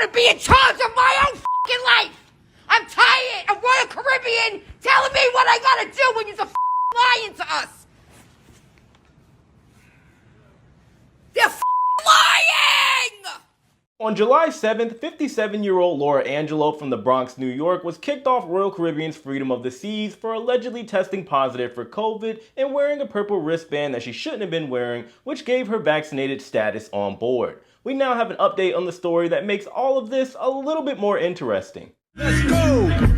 to be in charge of my own fucking life. I'm tired of Royal Caribbean telling me what I gotta do when you're lying to us. They're lying! On July 7th, 57-year-old Laura Angelo from the Bronx, New York was kicked off Royal Caribbean's Freedom of the Seas for allegedly testing positive for COVID and wearing a purple wristband that she shouldn't have been wearing, which gave her vaccinated status on board. We now have an update on the story that makes all of this a little bit more interesting. Let's go!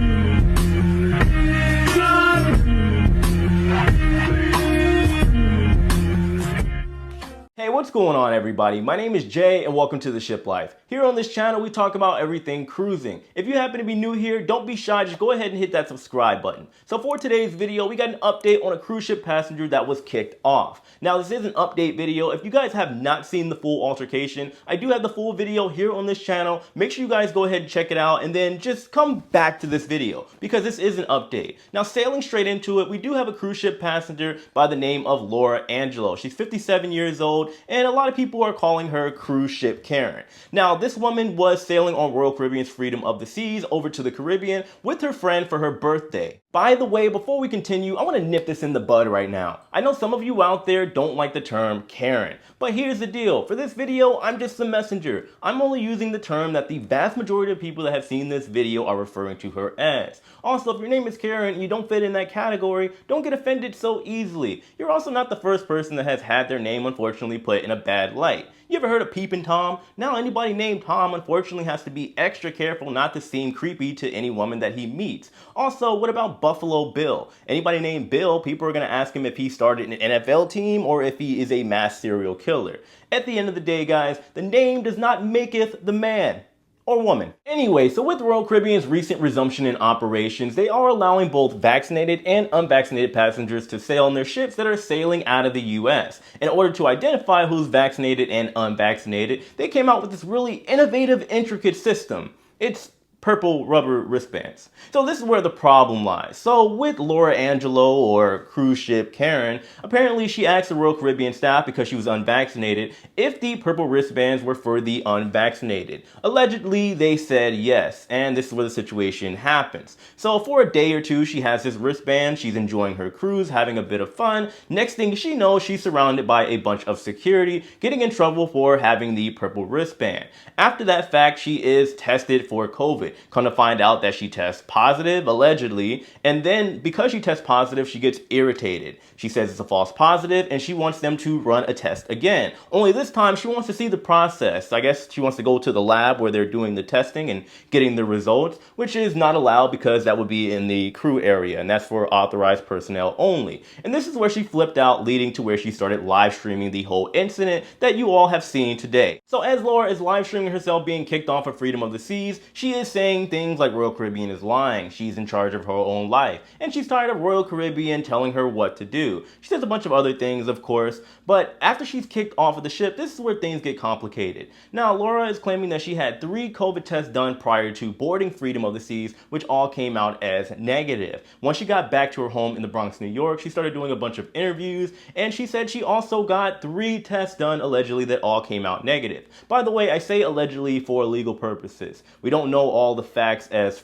Hey, what's going on everybody? My name is Jay and welcome to The Ship Life. Here on this channel we talk about everything cruising. If you happen to be new here, don't be shy, just go ahead and hit that subscribe button. So for today's video, we got an update on a cruise ship passenger that was kicked off. Now this is an update video. If you guys have not seen the full altercation, I do have the full video here on this channel. Make sure you guys go ahead and check it out and then just come back to this video because this is an update. Now sailing straight into it, we do have a cruise ship passenger by the name of Laura Angelo. She's 57 years old. And a lot of people are calling her Cruise Ship Karen. Now, this woman was sailing on Royal Caribbean's Freedom of the Seas over to the Caribbean with her friend for her birthday. By the way, before we continue, I want to nip this in the bud right now. I know some of you out there don't like the term Karen, but here's the deal. For this video, I'm just the messenger. I'm only using the term that the vast majority of people that have seen this video are referring to her as. Also, if your name is Karen and you don't fit in that category, don't get offended so easily. You're also not the first person that has had their name unfortunately put in a bad light. You ever heard of Peepin' Tom? Now anybody named Tom unfortunately has to be extra careful not to seem creepy to any woman that he meets. Also, what about Buffalo Bill? Anybody named Bill, people are going to ask him if he started an NFL team or if he is a mass serial killer. At the end of the day, guys, the name does not maketh the man. Or woman. Anyway, so with Royal Caribbean's recent resumption in operations, they are allowing both vaccinated and unvaccinated passengers to sail on their ships that are sailing out of the US. In order to identify who's vaccinated and unvaccinated, they came out with this really innovative, intricate system. It's purple rubber wristbands. So this is where the problem lies. So with Laura Angelo, or Cruise Ship Karen, apparently she asked the Royal Caribbean staff, because she was unvaccinated, if the purple wristbands were for the unvaccinated. Allegedly, they said yes, and this is where the situation happens. So for a day or two, she has this wristband, she's enjoying her cruise, having a bit of fun. Next thing she knows, she's surrounded by a bunch of security, getting in trouble for having the purple wristband. After that fact, she is tested for COVID. Come to find out that she tests positive, allegedly, and then because she tests positive, she gets irritated. She says it's a false positive and she wants them to run a test again. Only this time she wants to see the process. I guess she wants to go to the lab where they're doing the testing and getting the results, which is not allowed because that would be in the crew area and that's for authorized personnel only. And this is where she flipped out, leading to where she started live streaming the whole incident that you all have seen today. So as Laura is live streaming herself being kicked off of Freedom of the Seas, she is saying things like Royal Caribbean is lying, she's in charge of her own life, and she's tired of Royal Caribbean telling her what to do. She says a bunch of other things, of course, but after she's kicked off of the ship, this is where things get complicated. Now, Laura is claiming that she had 3 COVID tests done prior to boarding Freedom of the Seas, which all came out as negative. Once she got back to her home in the Bronx, New York, she started doing a bunch of interviews, and she said she also got 3 tests done allegedly that all came out negative. By the way, I say allegedly for legal purposes. We don't know all the facts as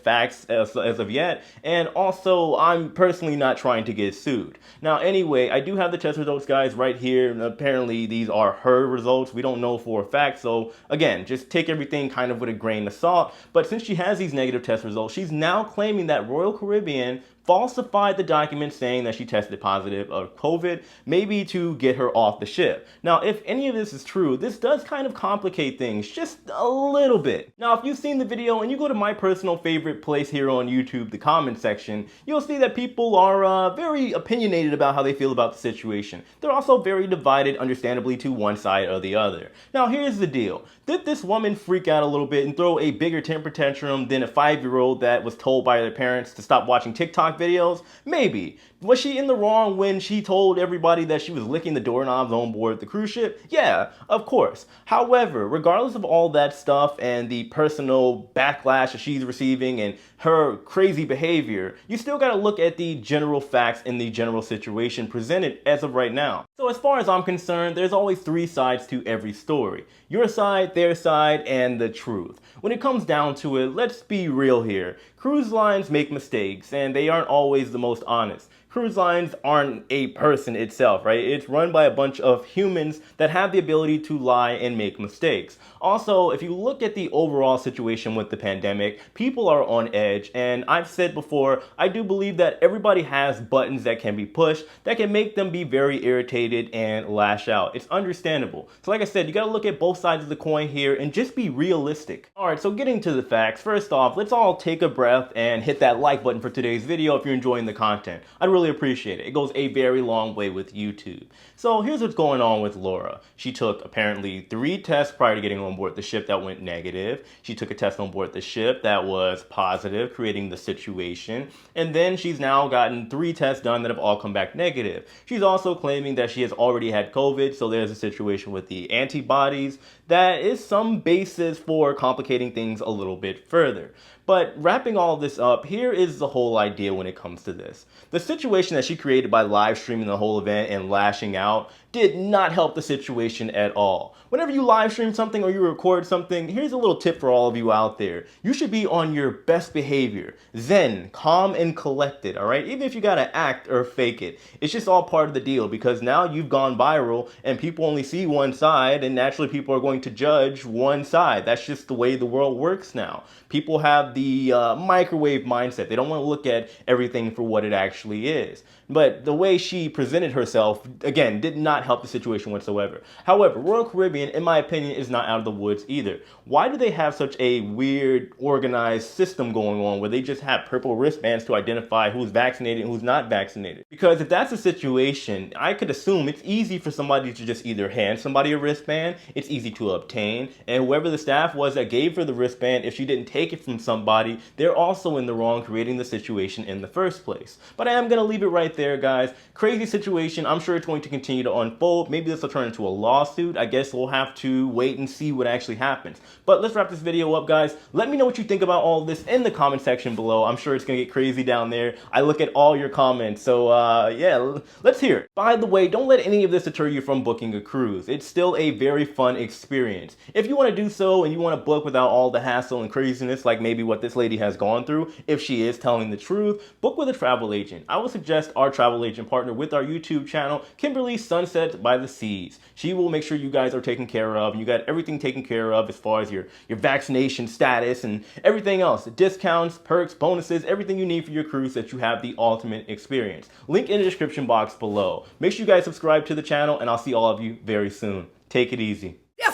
of yet, and also I'm personally not trying to get sued. Now anyway, I do have the test results, guys, right here, and apparently these are her results. We don't know for a fact, so again, just take everything kind of with a grain of salt. But since she has these negative test results, she's now claiming that Royal Caribbean falsified the document saying that she tested positive of COVID, maybe to get her off the ship. Now, if any of this is true, this does kind of complicate things just a little bit. Now, if you've seen the video and you go to my personal favorite place here on YouTube, the comment section, you'll see that people are very opinionated about how they feel about the situation. They're also very divided, understandably, to one side or the other. Now, here's the deal. Did this woman freak out a little bit and throw a bigger temper tantrum than a 5-year-old that was told by their parents to stop watching TikTok videos? Maybe. Was she in the wrong when she told everybody that she was licking the doorknobs on board the cruise ship? Yeah, of course. However, regardless of all that stuff and the personal backlash that she's receiving and her crazy behavior, you still gotta look at the general facts and the general situation presented as of right now. So as far as I'm concerned, there's always three sides to every story. Your side, their side, and the truth. When it comes down to it, let's be real here. Cruise lines make mistakes, and they aren't always the most honest. Cruise lines aren't a person itself, right? It's run by a bunch of humans that have the ability to lie and make mistakes. Also, if you look at the overall situation with the pandemic, people are on edge, and I've said before, I do believe that everybody has buttons that can be pushed that can make them be very irritated and lash out. It's understandable. So like I said, you gotta look at both sides of the coin here and just be realistic. Alright, so getting to the facts, first off, let's all take a breath and hit that like button for today's video if you're enjoying the content. I'd really appreciate it. It goes a very long way with YouTube. So here's what's going on with Laura. She took apparently 3 tests prior to getting on board the ship that went negative. She took a test on board the ship that was positive, creating the situation. And then she's now gotten 3 tests done that have all come back negative. She's also claiming that she has already had COVID, so there's a situation with the antibodies that is some basis for complicating things a little bit further. But wrapping all this up, here is the whole idea when it comes to this. The situation that she created by live streaming the whole event and lashing out did not help the situation at all. Whenever you live stream something or you record something, here's a little tip for all of you out there. You should be on your best behavior, zen, calm and collected, all right? Even if you gotta act or fake it. It's just all part of the deal because now you've gone viral and people only see one side and naturally people are going to judge one side. That's just the way the world works now. People have the microwave mindset. They don't want to look at everything for what it actually is. But the way she presented herself, again, did not help the situation whatsoever. However, Royal Caribbean, in my opinion, is not out of the woods either. Why do they have such a weird, organized system going on where they just have purple wristbands to identify who's vaccinated and who's not vaccinated? Because if that's the situation, I could assume it's easy for somebody to just either hand somebody a wristband, it's easy to obtain, and whoever the staff was that gave her the wristband, if she didn't take it from somebody, they're also in the wrong creating the situation in the first place. But I am going to leave it right there, guys. Crazy situation. I'm sure it's going to continue to unfold. Maybe this will turn into a lawsuit. I guess we'll have to wait and see what actually happens. But let's wrap this video up, guys. Let me know what you think about all of this in the comment section below. I'm sure it's going to get crazy down there. I look at all your comments. So yeah, let's hear it. By the way, don't let any of this deter you from booking a cruise. It's still a very fun experience. If you want to do so and you want to book without all the hassle and craziness like maybe what this lady has gone through, if she is telling the truth, book with a travel agent. I would suggest our travel agent partner with our YouTube channel, Kimberly Sunset by the Seas. She will make sure you guys are taken care of and you got everything taken care of as far as your vaccination status and everything else. Discounts, perks, bonuses, everything you need for your cruise so that you have the ultimate experience. Link in the description box below. Make sure you guys subscribe to the channel and I'll see all of you very soon. Take it easy. Yeah,